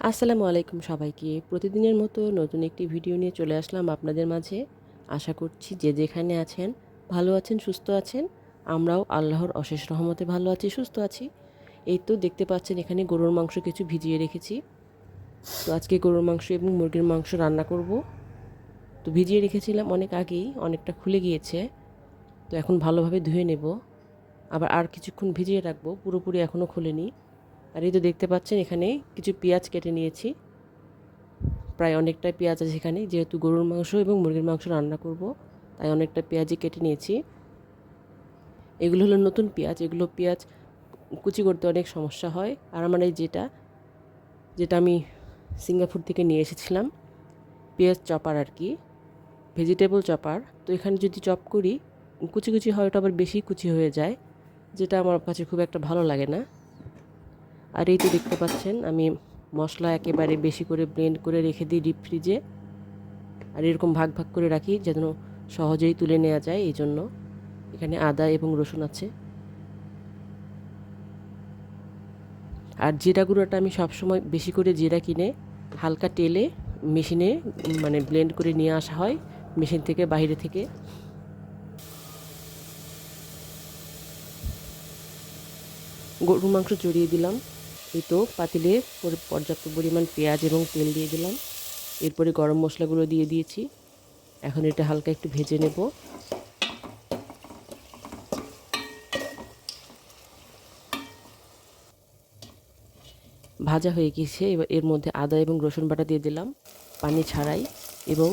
আসসালামু আলাইকুম সবাইকে। প্রতিদিনের মতো নতুন একটি ভিডিও নিয়ে চলে আসলাম আপনাদের মাঝে। আশা করছি যে যেখানে আছেন ভালো আছেন, সুস্থ আছেন। আমরাও আল্লাহর অশেষ রহমতে ভালো আছি, সুস্থ আছি। এই তো দেখতে পাচ্ছেন এখানে গরুর মাংস কিছু ভিজিয়ে রেখেছি। তো আজকে গরুর মাংস এবং মুরগির মাংস রান্না করব। তো ভিজিয়ে রেখেছিলাম অনেক আগেই, অনেকটা খুলে গিয়েছে। তো এখন ভালোভাবে ধুয়ে নেব। আবার আর কিছুক্ষণ ভিজিয়ে রাখবো, পুরোপুরি এখনও খুলেনি। আর এই তো দেখতে পাচ্ছেন এখানে কিছু পেঁয়াজ কেটে নিয়েছি। প্রায় অনেকটাই পেঁয়াজ আছে এখানে, যেহেতু গরুর মাংস এবং মুরগির মাংস রান্না করব, তাই অনেকটা পেঁয়াজই কেটে নিয়েছি। এগুলো হলো নতুন পেঁয়াজ। এগুলো পেঁয়াজ কুচি করতে অনেক সমস্যা হয়। আর আমার এই যেটা যেটা আমি সিঙ্গাপুর থেকে নিয়ে এসেছিলাম, পেঁয়াজ চপার আর কি, ভেজিটেবল চপার। তো এখানে যদি চপ করি কুচি কুচি হয়, ওটা আবার বেশি কুচি হয়ে যায়, যেটা আমার কাছে খুব একটা ভালো লাগে না। আর এই তো দেখতে পাচ্ছেন আমি মশলা একেবারে বেশি করে ব্লেন্ড করে রেখে দিই ডিপ ফ্রিজে। আর এরকম ভাগ ভাগ করে রাখি যেন সহজেই তুলে নেওয়া যায়। এই জন্য এখানে আদা এবং রসুন আছে। আর জিরা গুঁড়োটা আমি সবসময় বেশি করে জিরা কিনে হালকা তেলে মেশিনে মানে ব্লেন্ড করে নিয়ে আসা হয় মেশিন থেকে, বাইরে থেকে। গরুর মাংস চড়িয়ে দিলাম। এই তো পাতিলে পর্যাপ্ত পরিমাণ পেঁয়াজ এবং তেল দিয়ে দিলাম। এরপরে গরম মশলাগুলো দিয়ে দিয়েছি। এখন এটা হালকা একটু ভেজে নেব। ভাজা হয়ে গেছে। এবার এর মধ্যে আদা এবং রসুন বাটা দিয়ে দিলাম পানি ছাড়াই, এবং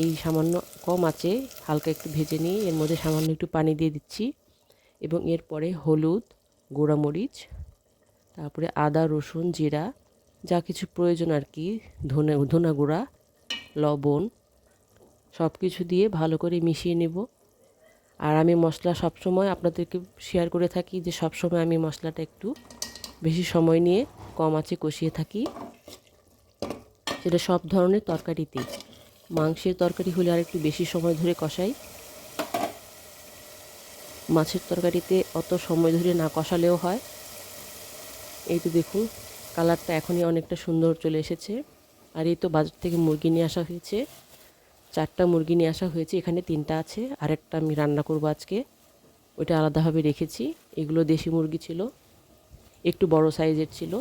এই সামান্য কম আঁচে হালকা একটু ভেজে নিয়ে এর মধ্যে সামান্য একটু পানি দিয়ে দিচ্ছি। এবং এরপরে হলুদ, গুঁড়ামরিচ, তারপরে আদা রসুন জিরা যা কিছু প্রয়োজন আর কি, ধনা গুঁড়া, লবণ, সব কিছু দিয়ে ভালো করে মিশিয়ে নেব। আর আমি মশলা সবসময় আপনাদেরকে শেয়ার করে থাকি যে সবসময় আমি মশলাটা একটু বেশি সময় নিয়ে কম আঁচে কষিয়ে থাকি। সেটা সব ধরনের তরকারিতেই। মাংসের তরকারি হলে আর একটু বেশি সময় ধরে কষাই। মাছের তরকারিতে অত সময় ধরে না কষালেও হয়। এই তো দেখুন কালারটা এখনই অনেকটা সুন্দর চলে এসেছে। আর এই তো বাজার থেকে মুরগি নিয়ে আসা হয়েছে। 4টা মুরগি নিয়ে আসা হয়েছে, এখানে 3টা আছে, আরেকটা আমি রান্না করব আজকে, ওইটা আলাদাভাবে রেখেছি। এগুলো দেশি মুরগি ছিল, একটু বড় সাইজের ছিল।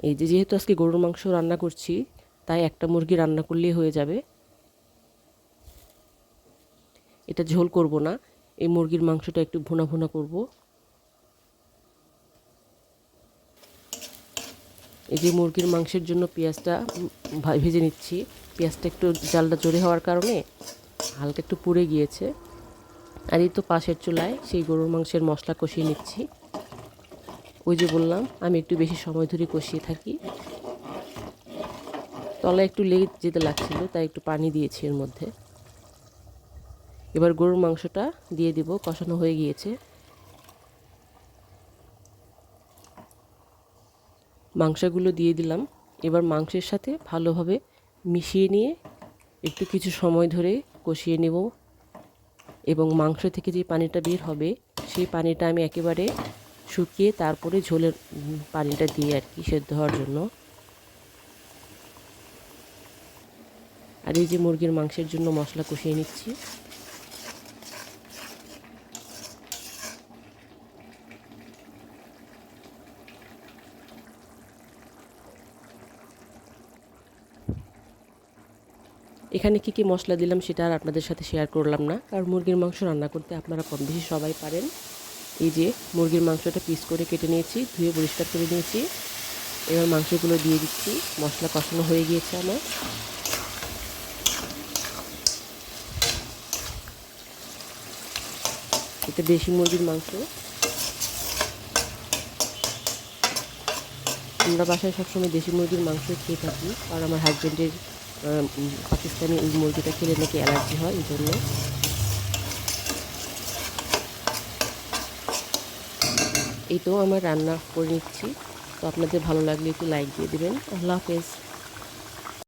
এই যে যেহেতু আজকে গরুর মাংস রান্না করছি, তাই একটা মুরগি রান্না করলেই হয়ে যাবে। এটা ঝোল করব না, এই মুরগির মাংসটা একটু ভুনা ভুনা করব। এই যে মুরগির মাংসের জন্য পেঁয়াজটা ভেজে নিচ্ছি। পেঁয়াজটা একটু জালটা জোরে হওয়ার কারণে হালকা একটু পুড়ে গিয়েছে। আর এই তো পাশের চুলায় সেই গরুর মাংসের মশলা কষিয়ে নিচ্ছি। ওই যে বললাম আমি একটু বেশি সময় ধরে কষিয়ে থাকি। তলায় একটু লেগে যেতে লাগছিল, তাই একটু পানি দিয়েছি এর মধ্যে। এবার গরুর মাংসটা দিয়ে দিব, কষানো হয়ে গিয়েছে। মাংসগুলো দিয়ে দিলাম। এবার মাংসের সাথে ভালোভাবে মিশিয়ে নিয়ে একটু কিছু সময় ধরে কষিয়ে নেব। এবং মাংস থেকে যে পানিটা বের হবে সেই পানিটা আমি একেবারে শুকিয়ে তারপরে ঝোলের পানিটা দিয়ে আর কি সেদ্ধ হওয়ার জন্য। আর এই যে মুরগির মাংসের জন্য মশলা কষিয়ে নিচ্ছি। এখানে কী কী মশলা দিলাম সেটা আর আপনাদের সাথে শেয়ার করলাম না, কারণ মুরগির মাংস রান্না করতে আপনারা কম বেশি সবাই পারেন। এই যে মুরগির মাংসটা পিস করে কেটে নিয়েছি, ধুয়ে পরিষ্কার করে নিয়েছি। এবার মাংসগুলো দিয়ে দিচ্ছি। মশলা কষানো হয়ে গিয়েছে আমার। এটা দেশি মুরগির মাংস। আমরা বাসায় সবসময় দেশি মুরগির মাংস খেয়ে থাকি, কারণ আমার হাজব্যান্ডের পাকিস্তানি ওই মুরগিটা খেলে নাকি অ্যালার্জি হয়, এই জন্য। এই তো আমার রান্না করে নিচ্ছি। তো আপনাদের ভালো লাগলে একটু লাইক দিয়ে দেবেন। আল্লাহ হাফেজ।